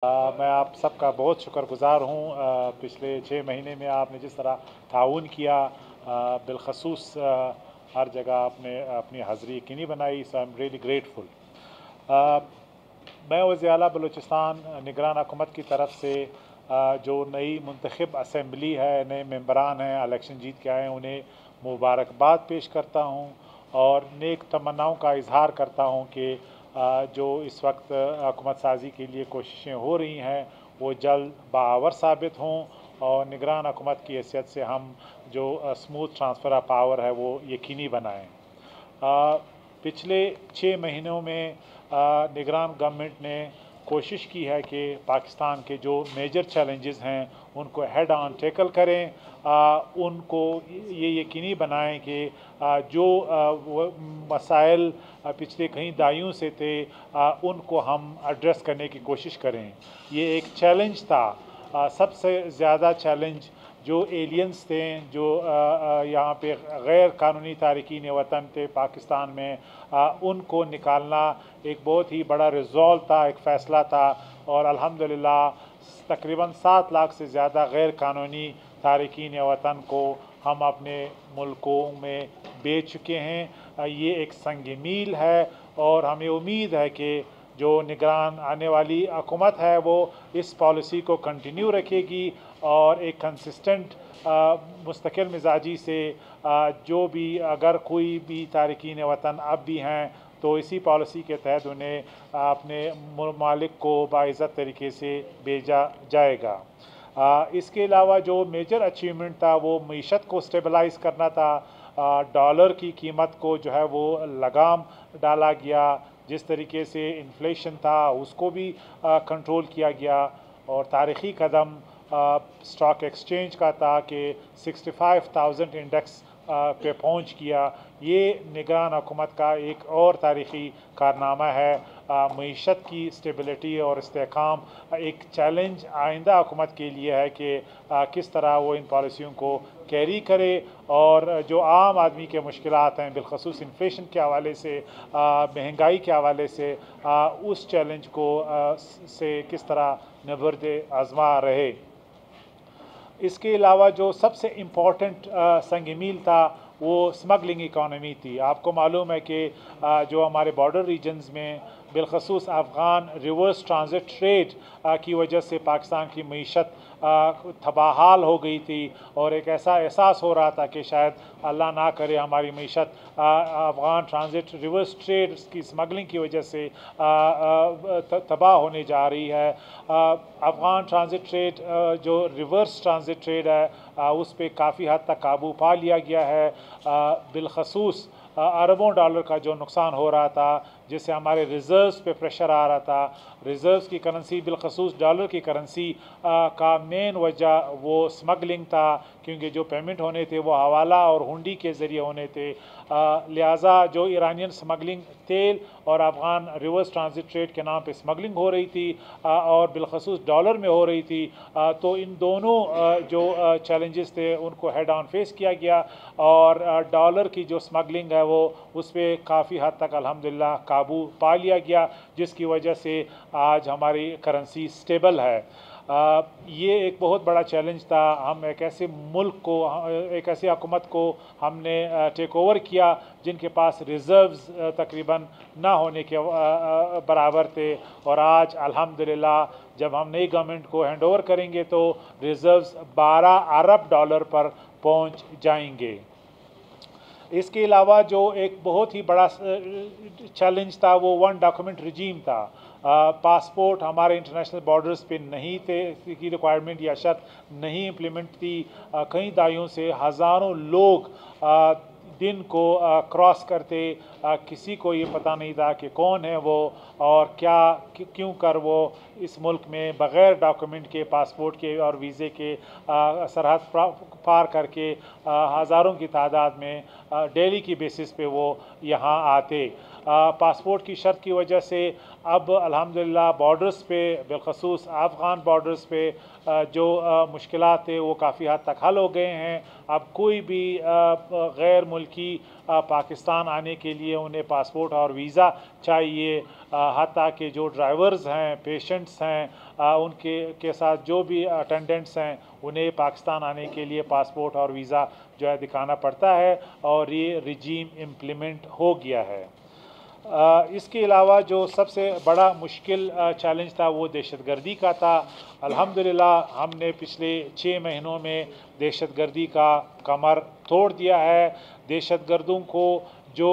मैं आप सबका बहुत शुक्रगुज़ार हूँ। पिछले 6 महीने में आपने जिस तरह ताउन किया, बिलखसूस हर जगह आपने अपनी हाज़िरी यकीनी बनाई, सो आई एम रियली ग्रेटफुल। मैं वज़ीर आला बलूचिस्तान निगरान हुकूमत की तरफ से जो नई मुंतखब असम्बली है, नए मेंबरान हैं, इलेक्शन जीत के आए हैं, उन्हें मुबारकबाद पेश करता हूँ और नेक तमन्नाओं का इजहार करता हूँ कि जो इस वक्त हुकूमत साजी के लिए कोशिशें हो रही हैं वो जल्द बावर साबित हों और निगरान हुकूमत की हैसियत से हम जो स्मूथ ट्रांसफ़र ऑफ पावर है वो यकीनी बनाएँ। पिछले 6 महीनों में निगरान गवर्नमेंट ने कोशिश की है कि पाकिस्तान के जो मेजर चैलेंजेस हैं उनको हेड ऑन टैकल करें, उनको ये यकीनी बनाएं कि जो मसाइल पिछले कई दायियों से थे उनको हम एड्रेस करने की कोशिश करें। ये एक चैलेंज था। सबसे ज़्यादा चैलेंज जो एलियंस थे, जो यहाँ पे गैर कानूनी तारकीन वतन थे पाकिस्तान में, उनको निकालना एक बहुत ही बड़ा रिजॉल्व था, एक फ़ैसला था। और अल्हम्दुलिल्लाह तकरीबन 7 लाख से ज़्यादा गैर कानूनी तारकीन वतन को हम अपने मुल्कों में बेच चुके हैं। ये एक संग मील है और हमें उम्मीद है कि जो निगरान आने वाली हुकूमत है वो इस पॉलिसी को कंटिन्यू रखेगी और एक कंसिस्टेंट मुस्तकिल मिजाजी से जो भी अगर कोई भी तारकीन वतन अब भी हैं तो इसी पॉलिसी के तहत उन्हें अपने मालिक को बाइज़्ज़त तरीके से भेजा जाएगा। इसके अलावा जो मेजर अचीवमेंट था वो मईशत को स्टेबलाइज करना था। डॉलर की कीमत को जो है वो लगाम डाला गया, जिस तरीके से इन्फ्लेशन था उसको भी कंट्रोल किया गया। और तारीख़ी कदम स्टॉक एक्सचेंज का था कि 65,000 इंडेक्स पे पहुंच गया। ये निगरान हुकूमत का एक और तारीख़ी कारनामा है। मईशत की स्टेबिलिटी और इस्तेहकाम एक चैलेंज आइंदा हुकूमत के लिए है कि किस तरह वो इन पॉलिसियों को कैरी करे और जो आम आदमी के मुश्किलात हैं बिलखसूस इन्फ्लेशन के हवाले से, महंगाई के हवाले से, उस चैलेंज को से किस तरह नबर्द आज़मा रहे। इसके अलावा जो सबसे इम्पोर्टेंट संग मील था वो स्मगलिंग इकॉनमी थी। आपको मालूम है कि जो हमारे बॉर्डर रीजन्स में बिलखसूस अफ़गान रिवर्स ट्रांजिट ट्रेड की वजह से पाकिस्तान की मईशत तबाहाल हो गई थी और एक ऐसा एहसास हो रहा था कि शायद अल्लाह ना करे हमारी मईशत अफ़गान ट्रांजिट रिवर्स ट्रेड की स्मगलिंग की वजह से तबाह होने जा रही है। अफ़गान ट्रांजिट ट्रेड जो रिवर्स ट्रांजिट ट्रेड है उस पर काफ़ी हद तक काबू पा लिया गया है। बिलखसूस अरबों डॉलर का जो नुकसान हो रहा था, जिससे हमारे रिज़र्व्स पे प्रेशर आ रहा था। रिज़र्व्स की करेंसी बिलखसूस डॉलर की करेंसी का मेन वजह वो स्मगलिंग था, क्योंकि जो पेमेंट होने थे वो हवाला और हुंडी के ज़रिए होने थे। लिहाजा जो ईरानियन स्मगलिंग तेल और अफ़गान रिवर्स ट्रांजिट ट्रेड के नाम पे स्मगलिंग हो रही थी और बिलखसूस डॉलर में हो रही थी, तो इन दोनों जो चैलेंजेस थे उनको हेड ऑन फेस किया गया और डॉलर की जो स्मगलिंग है वो उस पर काफ़ी हद तक अल्हम्दुलिल्लाह काबू पा लिया गया, जिसकी वजह से आज हमारी करेंसी स्टेबल है। ये एक बहुत बड़ा चैलेंज था। हम एक ऐसे मुल्क को, एक ऐसी हुकूमत को हमने टेक ओवर किया जिनके पास रिज़र्व्स तकरीबन ना होने के बराबर थे और आज अल्हम्दुलिल्लाह जब हम नई गवर्नमेंट को हैंड ओवर करेंगे तो रिज़र्व्स 12 अरब डॉलर पर पहुंच जाएंगे। इसके अलावा जो एक बहुत ही बड़ा चैलेंज था वो वन डॉक्यूमेंट रिजीम था। पासपोर्ट हमारे इंटरनेशनल बॉर्डर्स पे नहीं थे, की रिक्वायरमेंट या शर्त नहीं इम्प्लीमेंट थी। कई दाइयों से हज़ारों लोग दिन को क्रॉस करते, किसी को ये पता नहीं था कि कौन है वो और क्या क्यों कर वो इस मुल्क में बग़ैर डॉक्यूमेंट के, पासपोर्ट के और वीज़े के सरहद पार करके हज़ारों की तादाद में डेली की बेसिस पे वो यहाँ आते। पासपोर्ट की शर्त की वजह से अब अल्हम्दुलिल्लाह बॉर्डर्स पे, बिलखसूस अफ़गान बॉर्डर्स पे जो मुश्किलात थे वो काफ़ी हद तक हल हो गए हैं अब कोई भी गैर मुल्की पाकिस्तान आने के लिए उन्हें पासपोर्ट और वीज़ा चाहिए। हत्ता कि जो ड्राइवर्स हैं, पेशेंट्स हैं, उनके साथ जो भी अटेंडेंट्स हैं, उन्हें पाकिस्तान आने के लिए पासपोर्ट और वीज़ा जो है दिखाना पड़ता है, और ये रिजीम इम्प्लीमेंट हो गया है। इसके अलावा जो सबसे बड़ा मुश्किल चैलेंज था वो दहशतगर्दी का था। अल्हम्दुलिल्लाह हमने पिछले 6 महीनों में दहशतगर्दी का कमर तोड़ दिया है। दहशतगर्दों को जो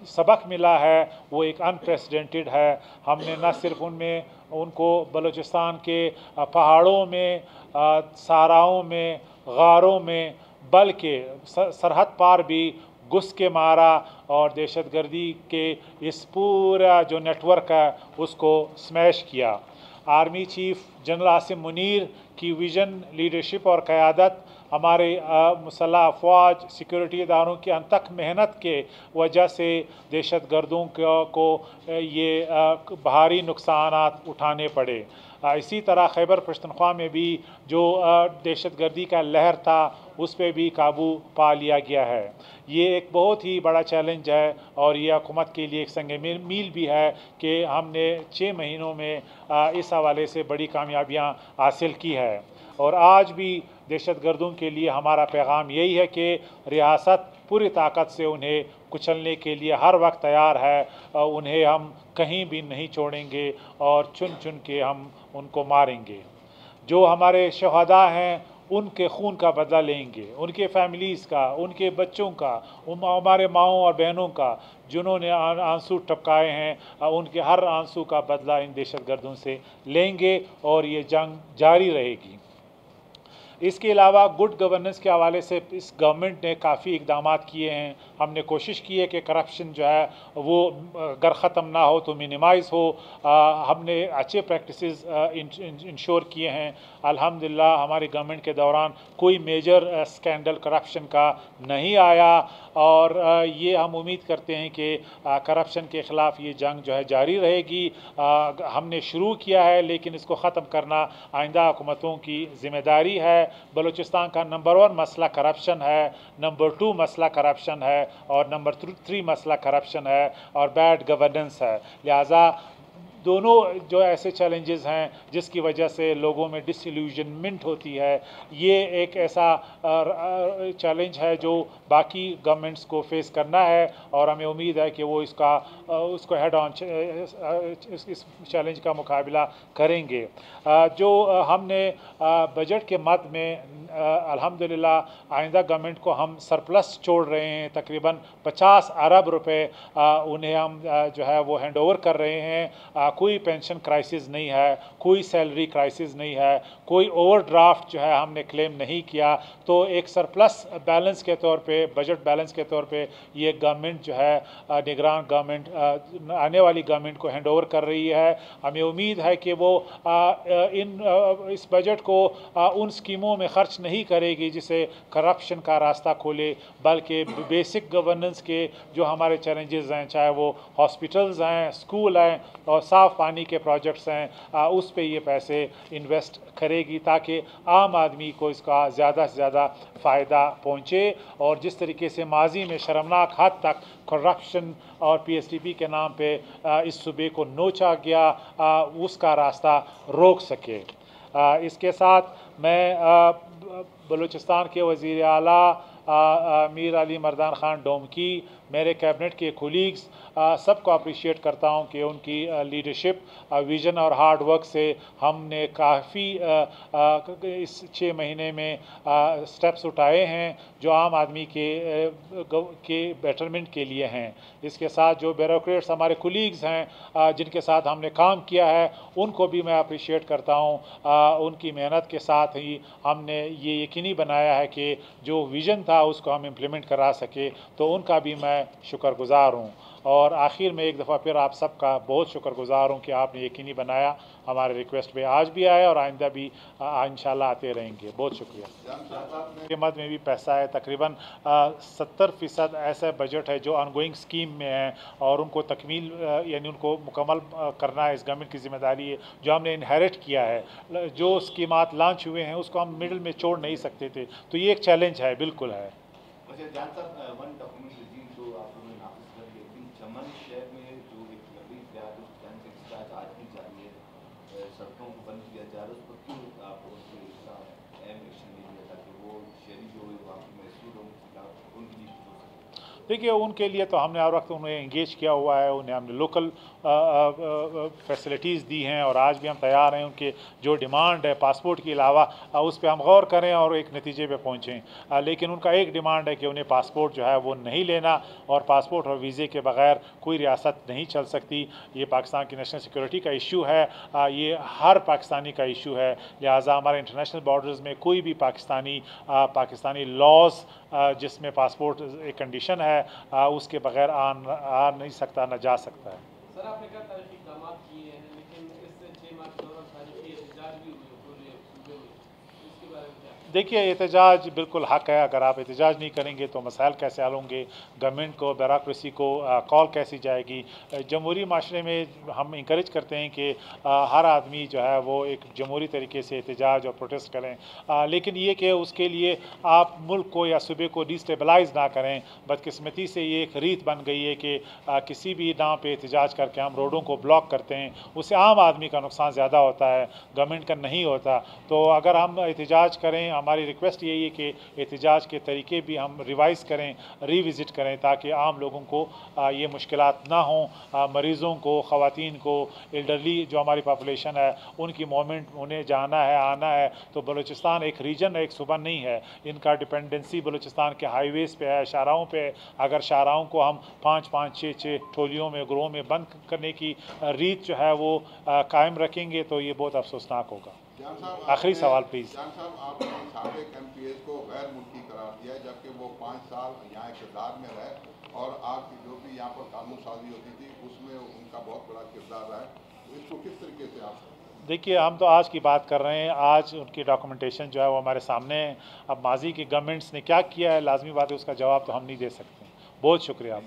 सबक मिला है वो एक अनप्रेसिडेंटेड है। हमने न सिर्फ उनको बलूचिस्तान के पहाड़ों में, सहाराओं में, गारों में, बल्कि सरहद पार भी घुस के मारा और दहशतगर्दी के इस पूरा जो नेटवर्क है उसको स्मैश किया। Army chief general Asim Munir की विज़न, लीडरशिप और क़यादत, हमारे मुसल्लह अफवाज, सिक्योरिटी इदारों की अनथक मेहनत के वजह से दहशतगर्दों को ये भारी नुकसानात उठाने पड़े। इसी तरह खैबर पख्तूनख्वा में भी जो दहशतगर्दी का लहर था उस पर भी काबू पा लिया गया है। ये एक बहुत ही बड़ा चैलेंज है और ये हुकूमत के लिए एक संग मील भी है कि हमने 6 महीनों में इस हवाले से बड़ी कामयाबियाँ हासिल की है। और आज भी दहशतगर्दों के लिए हमारा पैगाम यही है कि रियासत पूरी ताकत से उन्हें कुचलने के लिए हर वक्त तैयार है। उन्हें हम कहीं भी नहीं छोड़ेंगे और चुन चुन के हम उनको मारेंगे। जो हमारे शहदा हैं उनके खून का बदला लेंगे, उनके फैमिलीज़ का, उनके बच्चों का, हमारे माओं और बहनों का जिन्होंने आंसू टपकाए हैं, उनके हर आंसू का बदला इन दहशतगर्दों से लेंगे और ये जंग जारी रहेगी। इसके अलावा गुड गवर्नेंस के हवाले से इस गवर्नमेंट ने काफ़ी इकदाम किए हैं। हमने कोशिश की है कि करप्शन जो है वो अगर ख़त्म ना हो तो मिनिमाइज़ हो। हमने अच्छे प्रैक्टिसेस इंश्योर किए हैं। अल्हम्दुलिल्लाह हमारी गवर्नमेंट के दौरान कोई मेजर स्कैंडल करप्शन का नहीं आया और ये हम उम्मीद करते हैं कि करप्शन के ख़िलाफ़ ये जंग जो है जारी रहेगी। हमने शुरू किया है लेकिन इसको ख़त्म करना आइंदा हुकूमतों की ज़िम्मेदारी है। बलूचिस्तान का नंबर 1 मसला करप्शन है, नंबर 2 मसला करप्शन है और नंबर 3 मसला करप्शन है और बैड गवर्नेंस है। लिहाजा दोनों जो ऐसे चैलेंजेस हैं जिसकी वजह से लोगों में डिसइल्यूजनमेंट होती है, ये एक ऐसा चैलेंज है जो बाकी गवर्नमेंट्स को फेस करना है और हमें उम्मीद है कि वो उसको हेड ऑन इस चैलेंज का मुकाबला करेंगे। जो हमने बजट के मद में अल्हम्दुलिल्लाह आइंदा गवर्नमेंट को हम सरप्लस छोड़ रहे हैं, तकरीबन 50 अरब रुपए उन्हें हम जो है वो हैंड ओवर कर रहे हैं। कोई पेंशन क्राइसिस नहीं है, कोई सैलरी क्राइसिस नहीं है, कोई ओवरड्राफ्ट जो है हमने क्लेम नहीं किया। तो एक सरप्लस बैलेंस के तौर पे, बजट बैलेंस के तौर पे ये गवर्नमेंट जो है निगरान गवर्नमेंट आने वाली गवर्नमेंट को हैंड ओवर कर रही है। हमें उम्मीद है कि वो इस बजट को उन स्कीमों में खर्च नहीं करेगी जिसे करप्शन का रास्ता खोले, बल्कि बेसिक गवर्नेंस के जो हमारे चैलेंजेस हैं, चाहे वो हॉस्पिटल्स हैं, स्कूल हैं और साफ़ पानी के प्रोजेक्ट्स हैं, उस पे ये पैसे इन्वेस्ट करेगी ताकि आम आदमी को इसका ज़्यादा से ज़्यादा फ़ायदा पहुँचे। और जिस तरीके से माजी में शर्मनाक हद तक करप्शन और PSTP के नाम पे इस सूबे को नोचा गया, उसका रास्ता रोक सके। इसके साथ मैं बलूचिस्तान के वज़ीर आला मीर अली मर्दान ख़ान डोमकी, मेरे कैबिनेट के कोलीग्स सबको अप्रिशिएट करता हूं कि उनकी लीडरशिप, विज़न और हार्ड वर्क से हमने काफ़ी इस 6 महीने में स्टेप्स उठाए हैं जो आम आदमी के बेटरमेंट के लिए हैं। इसके साथ जो ब्यूरोक्रेट्स हमारे कोलीग्स हैं जिनके साथ हमने काम किया है उनको भी मैं अप्रिशिएट करता हूं। उनकी मेहनत के साथ ही हमने ये यकीनी बनाया है कि जो विज़न था उसको हम इम्प्लीमेंट करा सके, तो उनका भी मैं शुक्रगुज़ार हूँ। और आखिर में एक दफ़ा फिर आप सबका बहुत शुक्रगुजार हूँ कि आपने यकीनी बनाया, हमारे रिक्वेस्ट पे आज भी आए और आइंदा भी इंशाल्लाह आते रहेंगे। बहुत शुक्रिया। हुकूमत में भी पैसा है, तकरीबन 70% ऐसा बजट है जो ऑनगोइंग स्कीम में है और उनको तकमील यानी उनको मुकम्मल करना है, इस गवर्नमेंट की जिम्मेदारी है जो हमने इनहेरिट किया है। जो स्कीमात लॉन्च हुए हैं उसको हम मिडिल में छोड़ नहीं सकते थे, तो ये एक चैलेंज है, बिल्कुल है। सड़कों को बंद किया जा रहा है, उस पर क्यों आप उसका अहम एक्शन नहीं लिया ताकि वो शहरी जो वहाँ के महसूल लोगों के खिलाफ उनकी नीति हो सके? देखिए, उनके लिए तो हमने हर वक्त उन्हें इंगेज किया हुआ है, उन्हें हमने लोकल फैसिलिटीज़ दी हैं और आज भी हम तैयार हैं उनके जो डिमांड है पासपोर्ट के अलावा उस पर हम गौर करें और एक नतीजे पे पहुँचें। लेकिन उनका एक डिमांड है कि उन्हें पासपोर्ट जो है वो नहीं लेना और पासपोर्ट और वीज़े के बगैर कोई रियासत नहीं चल सकती। ये पाकिस्तान की नेशनल सिक्योरिटी का इशू है, ये हर पाकिस्तानी का इशू है। लिहाजा हमारे इंटरनेशनल बॉर्डर्स में कोई भी पाकिस्तानी लॉज जिसमें पासपोर्ट एक कंडीशन है उसके बगैर आ नहीं सकता, न जा सकता है। सर, आपने कहा तारीखी इक़दामात किए हैं, लेकिन इससे 6 माह के दौरान तारीखी एहतजाज भी हुए पूरे सूबे में, इसके बारे में क्या? देखिए, एहतजाज बिल्कुल हक़ है। अगर आप एहतजाज नहीं करेंगे तो मसाइल कैसे हल होंगे, गवर्नमेंट को, ब्यूरोक्रेसी को कॉल कैसी जाएगी। जमहूरी माशरे में हम इंकरेज करते हैं कि हर आदमी जो है वो एक जमहूरी तरीके से एहतजाज और प्रोटेस्ट करें, लेकिन ये कि उसके लिए आप मुल्क को या सूबे को डिस्टेबलाइज़ ना करें। बदकिस्मती से ये एक रीत बन गई है कि किसी भी नाम पे एहतजाज करके हम रोडों को ब्लॉक करते हैं, उससे आम आदमी का नुकसान ज़्यादा होता है, गवर्नमेंट का नहीं होता। तो अगर हम एहतजाज करें, हमारी रिक्वेस्ट यही है कि एहतजाज के तरीके भी हम रिवाइज़ करें, रिविज़िट करें, ताकि आम लोगों को ये मुश्किलात ना हों। मरीज़ों को, ख़वातीन को, एल्डरली जो हमारी पॉपुलेशन है उनकी मूवमेंट, उन्हें जाना है, आना है। तो बलूचिस्तान एक रीजन, एक सूबा नहीं है, इनका डिपेंडेंसी बलूचिस्तान के हाईवेज़ पे है, शाहराहों पे। अगर शाहराहों को हम 5-5, 6-6 टोलियों में, ग्रोह में बंद करने की रीत जो है वो कायम रखेंगे तो ये बहुत अफसोसनाक होगा। आखिरी सवाल प्लीज़। जान साहब, आपने साबिक MPs को गैर मुल्की करार दिया है, जबकि वो 5 साल यहाँ इक़्तिदार में रहे और आपकी जो भी यहाँ पर कानून साजी होती थी उसमें उनका बहुत बड़ा किरदार रहा है, तो इसको किस तरीके से आप? देखिए, हम तो आज की बात कर रहे हैं, आज उनकी डॉक्यूमेंटेशन जो है वो हमारे सामने है। अब माजी की गवर्नमेंट्स ने क्या किया है, लाजमी बात है उसका जवाब तो हम नहीं दे सकते। बहुत शुक्रिया।